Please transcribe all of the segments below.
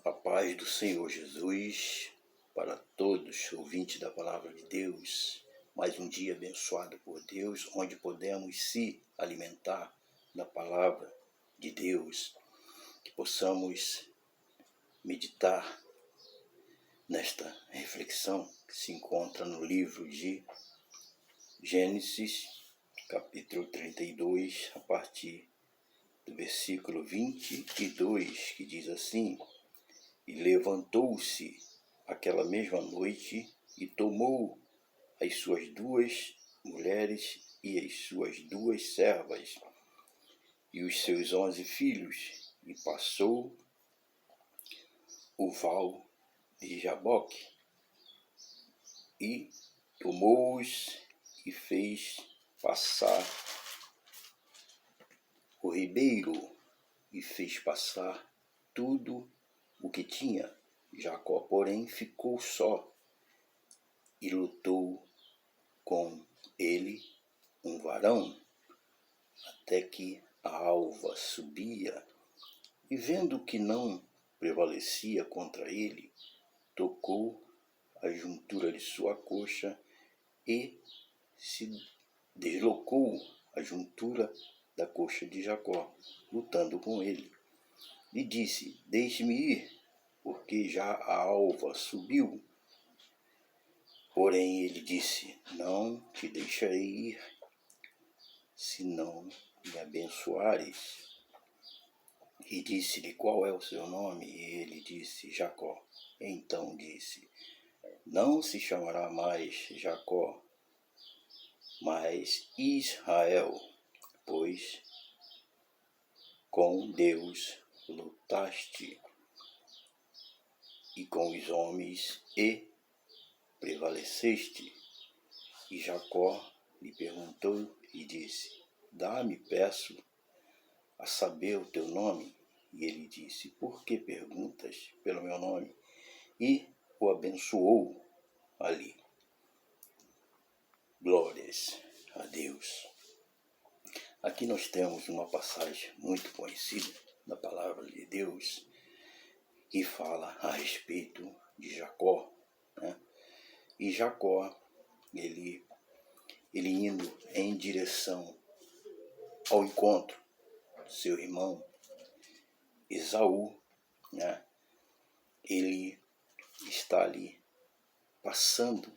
A paz do Senhor Jesus para todos, ouvintes da Palavra de Deus. Mais um dia abençoado por Deus, onde podemos se alimentar da Palavra de Deus, que possamos meditar nesta reflexão que se encontra no livro de Gênesis, capítulo 32, a partir do versículo 22, que diz assim: E levantou-se aquela mesma noite e tomou as suas 2 mulheres e as suas 2 servas e os seus 11 filhos e passou o val de Jaboque e tomou-os e fez passar o ribeiro e fez passar tudo o que tinha. Jacó, porém, ficou só e lutou com ele um varão, até que a alva subia, e vendo que não prevalecia contra ele, tocou a juntura de sua coxa e se deslocou a juntura da coxa de Jacó, lutando com ele. E disse: Deixe-me ir, porque já a alva subiu. Porém ele disse: Não te deixarei ir, se não me abençoares. E disse-lhe: Qual é o seu nome? E ele disse: Jacó. Então disse: Não se chamará mais Jacó, mas Israel, pois com Deus lutaste, e com os homens e prevaleceste. E Jacó lhe perguntou e disse: Dá-me, peço, a saber o teu nome. E ele disse: Por que perguntas pelo meu nome? E o abençoou ali. Glórias a Deus. Aqui nós temos uma passagem muito conhecida da palavra de Deus que fala a respeito de Jacó, né? E Jacó, ele indo em direção ao encontro do seu irmão Esaú, né? Ele está ali passando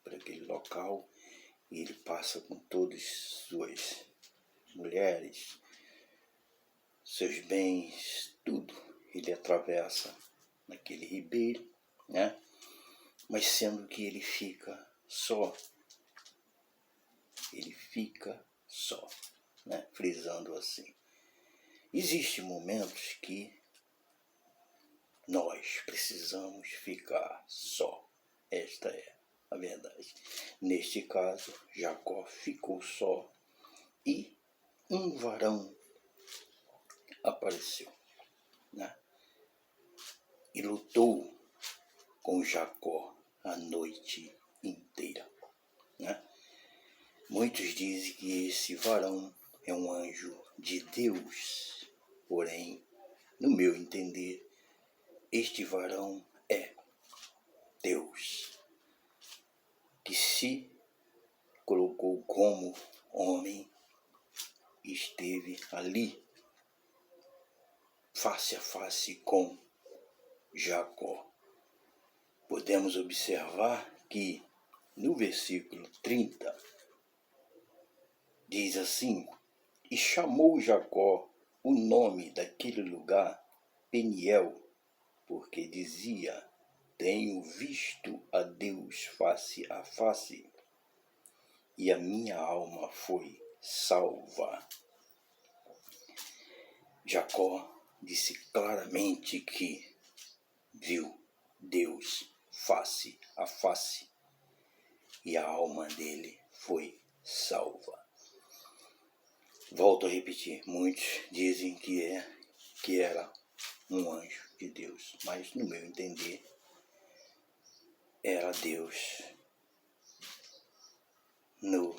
por aquele local e ele passa com todas suas mulheres, seus bens, tudo. Ele atravessa naquele ribeiro, né? Mas sendo que ele fica só, né? Frisando assim. Existem momentos que nós precisamos ficar só. Esta é a verdade. Neste caso, Jacó ficou só e um varão apareceu, né? E lutou com Jacó a noite inteira, né? Muitos dizem que esse varão é um anjo de Deus, porém, no meu entender, este varão é Deus, que se colocou como homem e esteve ali, face a face com Jacó. Podemos observar que no versículo 30 diz assim: E chamou Jacó o nome daquele lugar Peniel, porque dizia: Tenho visto a Deus face a face, e a minha alma foi salva. Jacó disse claramente que viu Deus face a face e a alma dele foi salva. Volto a repetir, muitos dizem que era um anjo de Deus, mas no meu entender era Deus no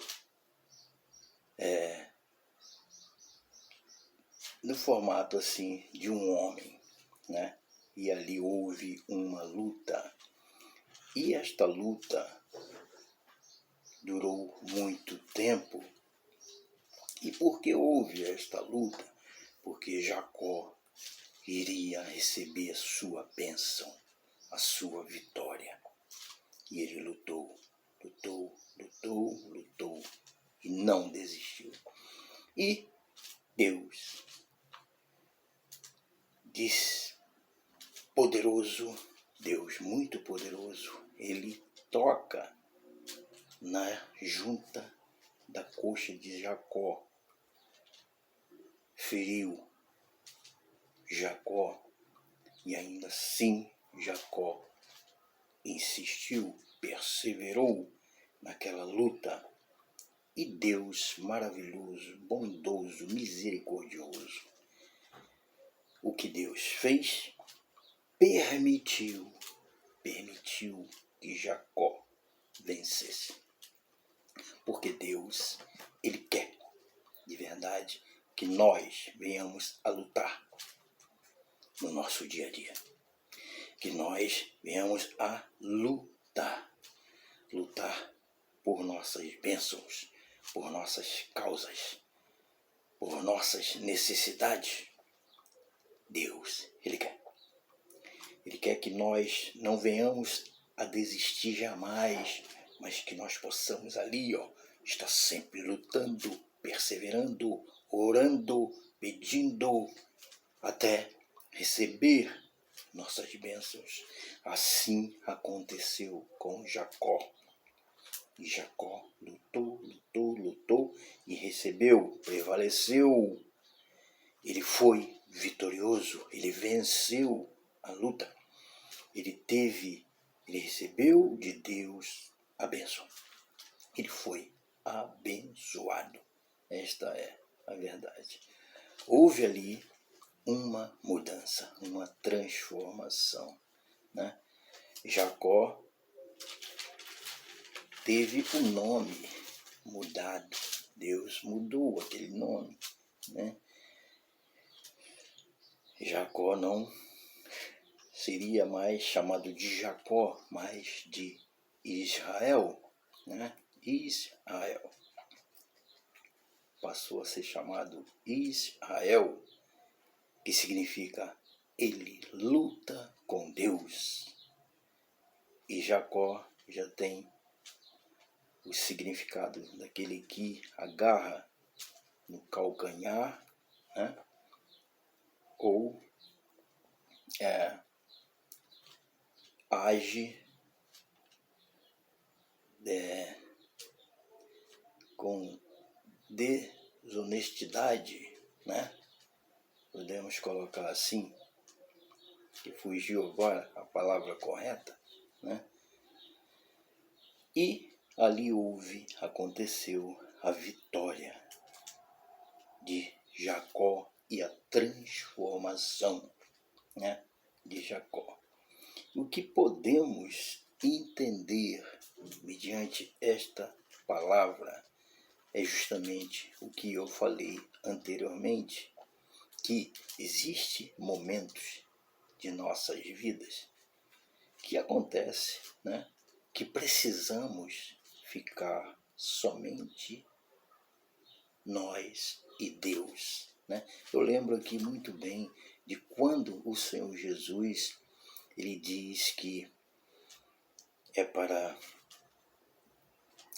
formato assim de um homem, né? e ali houve uma luta. E esta luta durou muito tempo. E por que houve esta luta? Porque Jacó iria receber a sua bênção, a sua vitória. E ele lutou e não desistiu. E Deus, poderoso, Deus muito poderoso, ele toca na junta da coxa de Jacó, feriu Jacó, e ainda assim Jacó insistiu, perseverou naquela luta. E Deus maravilhoso, bondoso, misericordioso, o que Deus fez? Permitiu que Jacó vencesse. Porque Deus, ele quer, de verdade, que nós venhamos a lutar no nosso dia a dia. Que nós venhamos a lutar por nossas bênçãos, por nossas causas, por nossas necessidades. Deus, ele quer. Ele quer que nós não venhamos a desistir jamais, mas que nós possamos ali, estar sempre lutando, perseverando, orando, pedindo, até receber nossas bênçãos. Assim aconteceu com Jacó. E Jacó lutou e recebeu, prevaleceu. Ele foi vitorioso, ele venceu a luta. Ele recebeu de Deus a bênção. Ele foi abençoado. Esta é a verdade. Houve ali uma mudança, uma transformação, né? Jacó teve o nome mudado. Deus mudou aquele nome, né? Jacó não seria mais chamado de Jacó, mas de Israel, né? Israel. Passou a ser chamado Israel, que significa ele luta com Deus. E Jacó já tem o significado daquele que agarra no calcanhar, né? Ou age com desonestidade, né? Podemos colocar assim, que fugiu agora a palavra correta, né? E ali aconteceu a vitória de Jacó e a transformação, né, de Jacó. O que podemos entender mediante esta palavra é justamente o que eu falei anteriormente, que existem momentos de nossas vidas que acontece, né, que precisamos ficar somente nós e Deus, né? Eu lembro aqui muito bem de quando o Senhor Jesus, ele diz que é para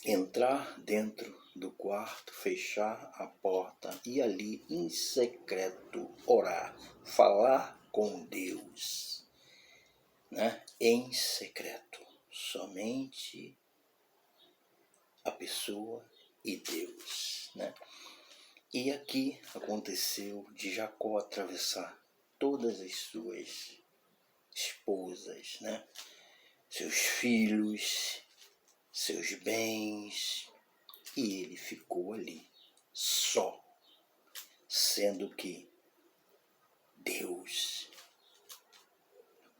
entrar dentro do quarto, fechar a porta e ali em secreto orar, falar com Deus, né? Em secreto, somente a pessoa e Deus, né? E aqui aconteceu de Jacó atravessar todas as suas esposas, né? Seus filhos, seus bens, e ele ficou ali só, sendo que Deus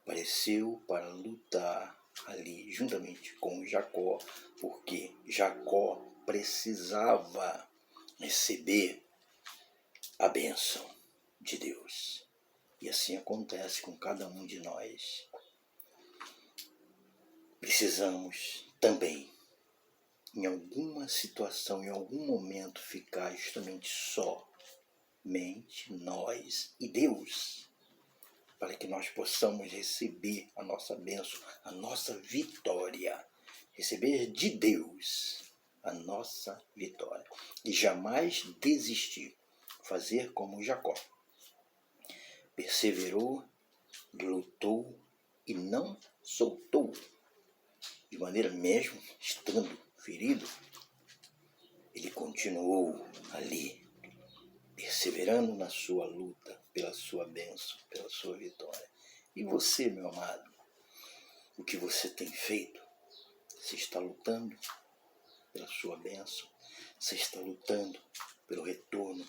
apareceu para lutar ali juntamente com Jacó, porque Jacó precisava receber a bênção de Deus. E assim acontece com cada um de nós. Precisamos também, em alguma situação, em algum momento, ficar justamente somente nós e Deus, para que nós possamos receber a nossa bênção, a nossa vitória, receber de Deus a nossa vitória e jamais desistir, fazer como Jacó. Perseverou, lutou e não soltou, de maneira mesmo estando ferido, ele continuou ali, perseverando na sua luta, pela sua bênção, pela sua vitória. E você, meu amado, o que você tem feito? Você está lutando pela sua bênção? Você está lutando pelo retorno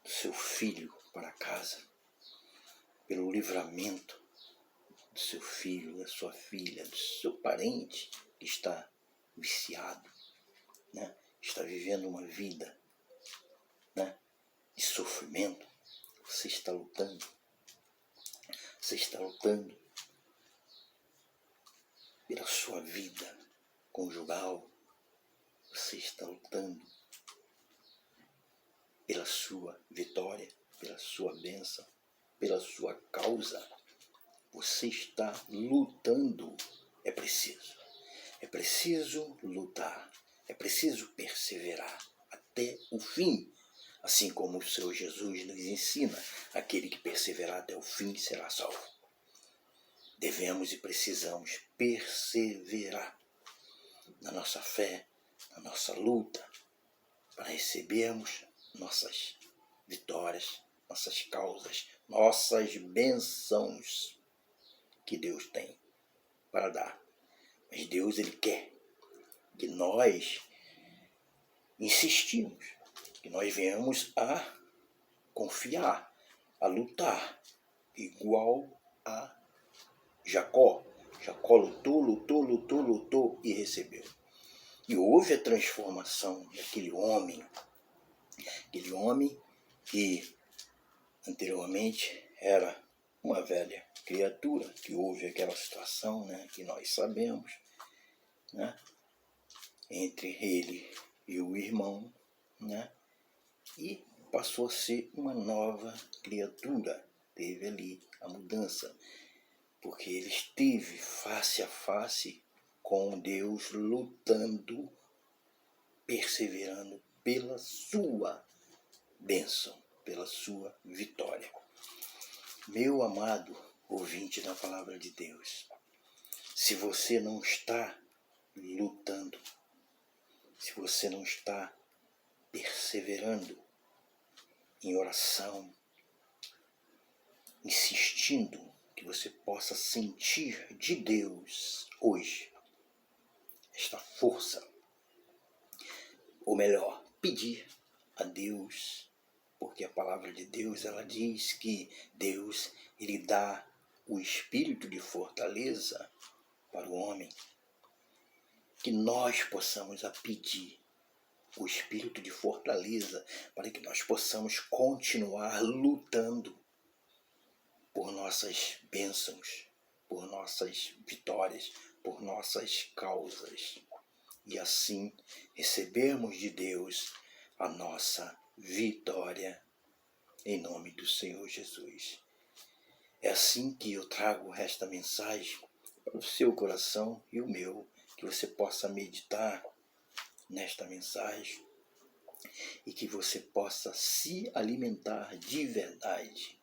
do seu filho para casa? Pelo livramento do seu filho, da sua filha, do seu parente que está viciado, né? Está vivendo uma vida, né, de sofrimento? Você está lutando. Você está lutando pela sua vida conjugal. Você está lutando pela sua vitória, pela sua bênção, pela sua causa. Você está lutando. É preciso lutar, é preciso perseverar até o fim, assim como o Senhor Jesus nos ensina: aquele que perseverar até o fim será salvo. Devemos e precisamos perseverar na nossa fé, na nossa luta, para recebermos nossas vitórias, nossas causas, nossas bênçãos que Deus tem para dar. Mas Deus, Ele quer que nós insistimos, que nós venhamos a confiar, a lutar, igual a Jacó. Jacó lutou e recebeu. E houve a transformação daquele homem que anteriormente era uma velha criatura, que houve aquela situação, né, que nós sabemos, né, entre ele e o irmão, né, e passou a ser uma nova criatura. Teve ali a mudança, porque ele esteve face a face com Deus, lutando, perseverando pela sua bênção, pela sua vitória. Meu amado ouvinte da palavra de Deus, se você não está lutando, se você não está perseverando em oração, insistindo que você possa sentir de Deus hoje esta força, ou melhor, pedir a Deus, porque a palavra de Deus, ela diz que Deus, Ele dá o espírito de fortaleza para o homem, que nós possamos a pedir o espírito de fortaleza para que nós possamos continuar lutando por nossas bênçãos, por nossas vitórias, por nossas causas, e assim recebermos de Deus a nossa vitória em nome do Senhor Jesus. É assim que eu trago esta mensagem para o seu coração e o meu, que você possa meditar nesta mensagem e que você possa se alimentar de verdade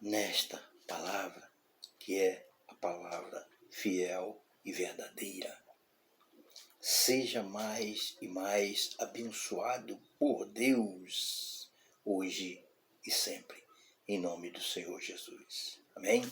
nesta palavra, que é a palavra fiel e verdadeira. Seja mais e mais abençoado por Deus, hoje e sempre, em nome do Senhor Jesus. Amém?